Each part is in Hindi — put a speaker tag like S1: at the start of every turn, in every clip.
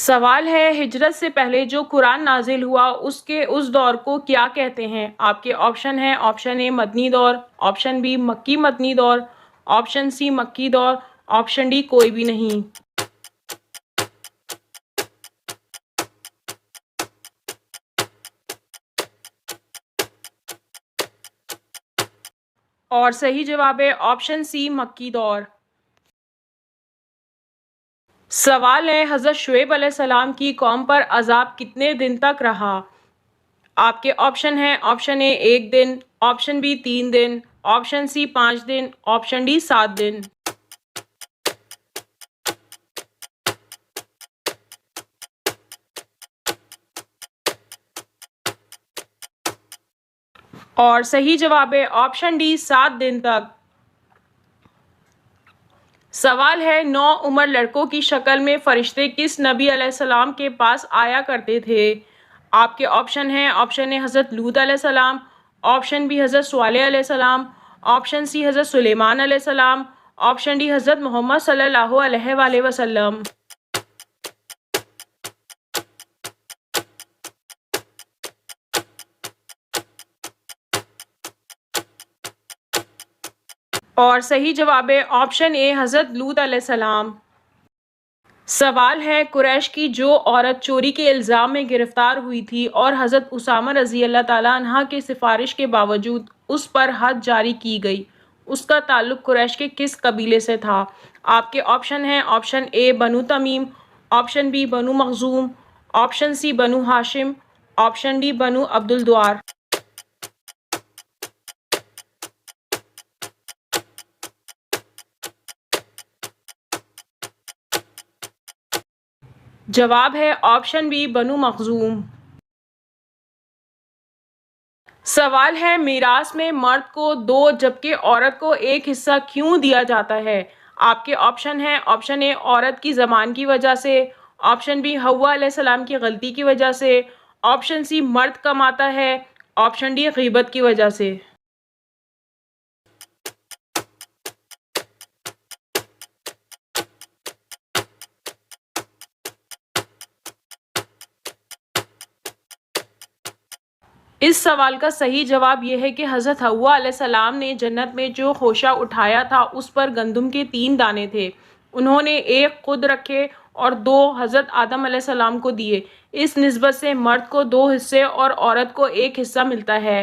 S1: सवाल है हिजरत से पहले जो कुरान नाजिल हुआ उसके उस दौर को क्या कहते हैं? आपके ऑप्शन है ऑप्शन ए मदनी दौर, ऑप्शन बी मक्की मदनी दौर, ऑप्शन सी मक्की दौर, ऑप्शन डी कोई भी नहीं। और सही जवाब है ऑप्शन सी मक्की दौर। सवाल है हज़रत शुएब अलैहिस्सलाम की कौम पर अजाब कितने दिन तक रहा? आपके ऑप्शन है ऑप्शन ए 1 दिन, ऑप्शन बी 3 दिन, ऑप्शन सी 5 दिन, ऑप्शन डी 7 दिन। और सही जवाब है ऑप्शन डी 7 दिन तक। सवाल है 9 उम्र लड़कों की शक्ल में फरिश्ते किस नबी अलैहिस्सलाम के पास आया करते थे? आपके ऑप्शन हैं ऑप्शन ए हज़रत लूत अलैहिस्सलाम, ऑप्शन बी हज़रत स्वालेह अलैहिस्सलाम, ऑप्शन सी हज़रत सुलेमान अलैहिस्सलाम, ऑप्शन डी हज़रत मोहम्मद सल्लल्लाहु अलैहि वसल्लम। और सही जवाब है ऑप्शन ए हज़रत लूत अलैहिस्सलाम। सवाल है कुरैश की जो औरत चोरी के इल्ज़ाम में गिरफ्तार हुई थी और हज़रत उसामा रज़ी अल्लाह ताला अन्हा की सिफारिश के बावजूद उस पर हद जारी की गई, उसका ताल्लुक़ कुरैश के किस कबीले से था? आपके ऑप्शन हैं option A Banu Tamim, option B Banu Makhzum, option C Banu Hashim, option D Banu Abdul Dar. जवाब है ऑप्शन बी बनु मखजूम। सवाल है मीरास में मर्द को 2 जबकि औरत को 1 हिस्सा क्यों दिया जाता है? आपके ऑप्शन हैं ऑप्शन ए औरत की ज़बान की वजह से, ऑप्शन बी हव्वा अलैहिस्सलाम की गलती की वजह से, ऑप्शन सी मर्द कमाता है, ऑप्शन डी गीबत की वजह से। इस सवाल का सही जवाब यह है कि हज़रत हव्वा अलैहिस्सलाम ने जन्नत में जो खोशा उठाया था उस पर गंदम के 3 दाने थे। उन्होंने एक खुद रखे और 2 हज़रत आदम अलैहिस्सलाम को दिए। इस निस्बत से मर्द को 2 हिस्से और औरत को 1 हिस्सा मिलता है।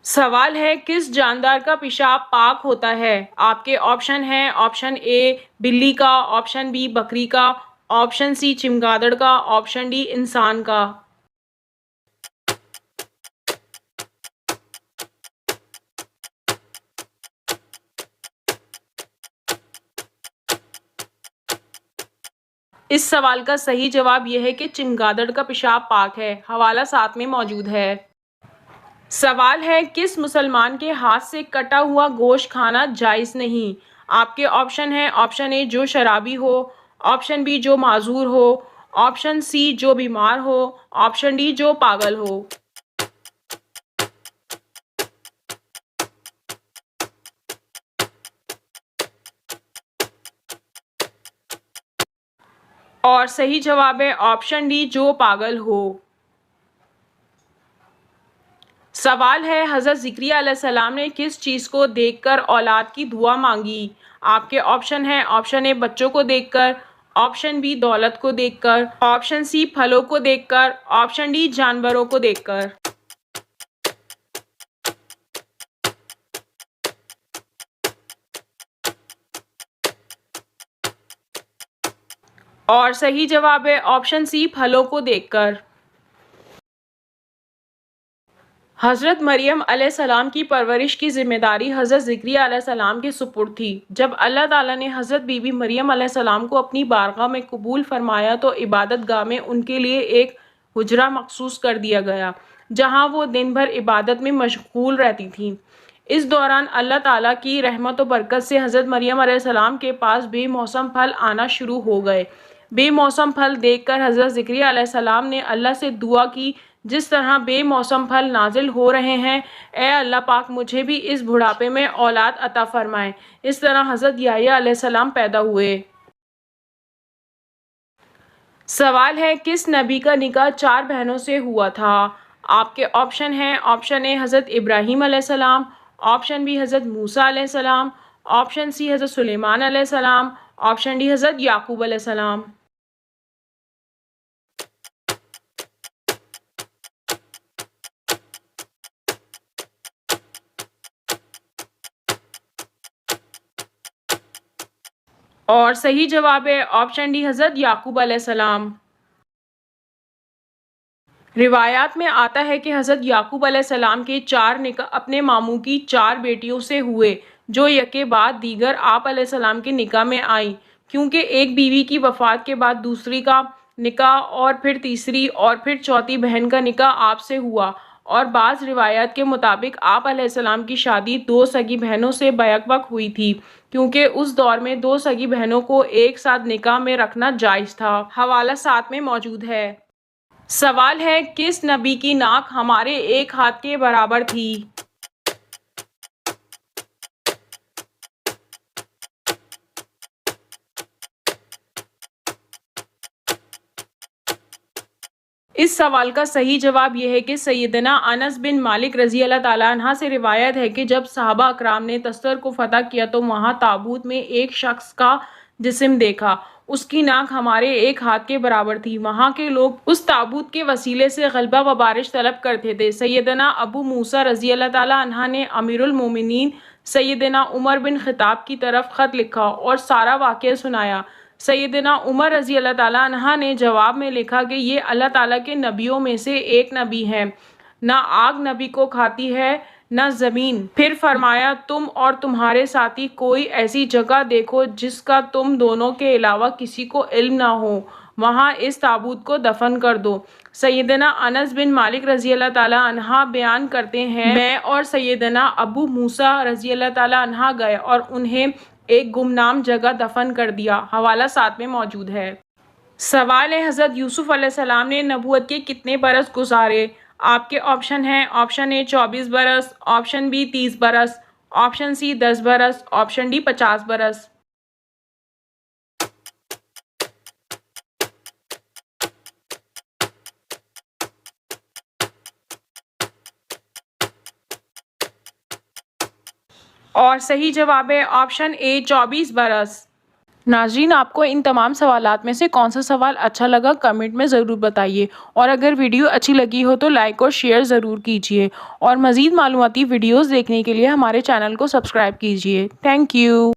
S1: सवाल है किस जानदार का पेशाब पाक होता है? आपके ऑप्शन हैं ऑप्शन ए बिल्ली का, ऑप्शन बी बकरी का, ऑप्शन सी चमगादड़ का, ऑप्शन डी इंसान का। इस सवाल का सही जवाब यह है कि चमगादड़ का पेशाब पाक है। हवाला साथ में मौजूद है। सवाल है किस मुसलमान के हाथ से कटा हुआ गोश्त खाना जायज़ नहीं? आपके ऑप्शन है ऑप्शन ए जो शराबी हो, ऑप्शन बी जो माजूर हो, ऑप्शन सी जो बीमार हो, ऑप्शन डी जो पागल हो। और सही जवाब है ऑप्शन डी जो पागल हो। सवाल है हज़रत ज़िक्रिया अलैहिस्सलाम ने किस चीज़ को देखकर औलाद की दुआ मांगी? आपके ऑप्शन हैं ऑप्शन ए बच्चों को देखकर, ऑप्शन बी दौलत को देखकर, ऑप्शन सी फलों को देखकर, ऑप्शन डी जानवरों को देखकर। और सही जवाब है ऑप्शन सी फलों को देखकर। हज़रत मरियम अलैहिस्सलाम की परवरिश की ज़िम्मेदारी हज़रत ज़िक्रिया अलैहिस्सलाम के सुपुर्द थी। जब अल्लाह ताला ने हज़रत बीबी मरियम अलैहिस्सलाम को अपनी बारगाह में कबूल फरमाया तो इबादत गाह में उनके लिए एक हुजरा मखसूस कर दिया गया, जहाँ वो दिन भर इबादत में मशगूल रहती थीं। इस दौरान अल्लाह ताला की रहमत व बरकत से हज़रत मरियम अलैहिस्सलाम के पास बेमौसम फल आना शुरू हो गए। बेमौसम फल देखकर हज़रत ज़िक्रिया अलैहिस्सलाम ने अल्लाह से दुआ की, जिस तरह बेमौसम फल नाजिल हो रहे हैं, ए अल्लाह पाक मुझे भी इस बुढ़ापे में औलाद अता फरमाएं। इस तरह हज़रत याह्या अलैहिस्सलाम पैदा हुए। सवाल है, किस नबी का निकाह 4 बहनों से हुआ था? आपके ऑप्शन हैं, ऑप्शन ए हज़रत इब्राहीम अलैहिस्सलाम, ऑप्शन बी हज़रत मूसा अलैहिस्सलाम, ऑप्शन सी हज़रत सुलेमान अलैहिस्सलाम, ऑप्शन डी हज़रत याकूब अलैहिस्सलाम। और सही जवाब है ऑप्शन डी हज़रत याकूब अलैहिस्सलाम। रिवायात में आता है कि हज़रत याकूब अलैहिस्सलाम के 4 निकाह अपने मामू की 4 बेटियों से हुए, जो यके बाद दीगर आप अलैहिस्सलाम के निकाह में आईं। क्योंकि एक बीवी की वफ़ात के बाद दूसरी का निकाह और फिर तीसरी और फिर चौथी बहन का निकाह आपसे हुआ, और बाज़ रिवायात के मुताबिक आप अलैहिस्सलाम की शादी 2 सगी बहनों से बैक-वक़्त हुई थी, क्योंकि उस दौर में 2 सगी बहनों को एक साथ निकाह में रखना जायज़ था। हवाला साथ में मौजूद है। सवाल है, किस नबी की नाक हमारे एक हाथ के बराबर थी? इस सवाल का सही जवाब यह है कि सैयदना अनस बिन मालिक रज़ी अल्लाह ताला अन्हा से रिवायत है कि जब सहाबा अकराम ने तस्तर को फ़तह किया तो वहाँ ताबूत में एक शख्स का जिस्म देखा। उसकी नाक हमारे एक हाथ के बराबर थी। वहाँ के लोग उस ताबूत के वसीले से गलबा व बारिश तलब करते थे। सैयदना अबू मूसा रज़ी अल्लाह ताला अन्हा ने अमीरुल मोमिनीन सैयदना उमर बिन ख़िताब की तरफ ख़त लिखा और सारा वाक़या सुनाया। सैयदना उमर रज़ी अल्लाह ताला अन्हा ने जवाब में लिखा कि ये अल्लाह ताला के नबियों में से एक नबी हैं, ना आग नबी को खाती है न ज़मीन। फिर फरमाया, तुम और तुम्हारे साथी कोई ऐसी जगह देखो जिसका तुम दोनों के अलावा किसी को इल्म ना हो, वहाँ इस ताबूत को दफन कर दो। सैयदना अनस बिन मालिक रज़ी अल्लाह ताला अन्हा बयान करते हैं, मैं और सैयदना अबू मूसा रज़ी अल्लाह ताला अन्हा गए और उन्हें एक गुमनाम जगह दफन कर दिया। हवाला साथ में मौजूद है। सवाल है, हज़रत यूसुफ़ अलैहिस्सलाम ने नबूवत के कितने बरस गुजारे? आपके ऑप्शन हैं, ऑप्शन ए 24 बरस, ऑप्शन बी 30 बरस, ऑप्शन सी 10 बरस, ऑप्शन डी 50 बरस। और सही जवाब है ऑप्शन ए 24 बरस। नाज़रीन, आपको इन तमाम सवालात में से कौन सा सवाल अच्छा लगा कमेंट में ज़रूर बताइए, और अगर वीडियो अच्छी लगी हो तो लाइक और शेयर ज़रूर कीजिए, और मज़ीद मालूमाती वीडियोज़ देखने के लिए हमारे चैनल को सब्सक्राइब कीजिए। Thank you.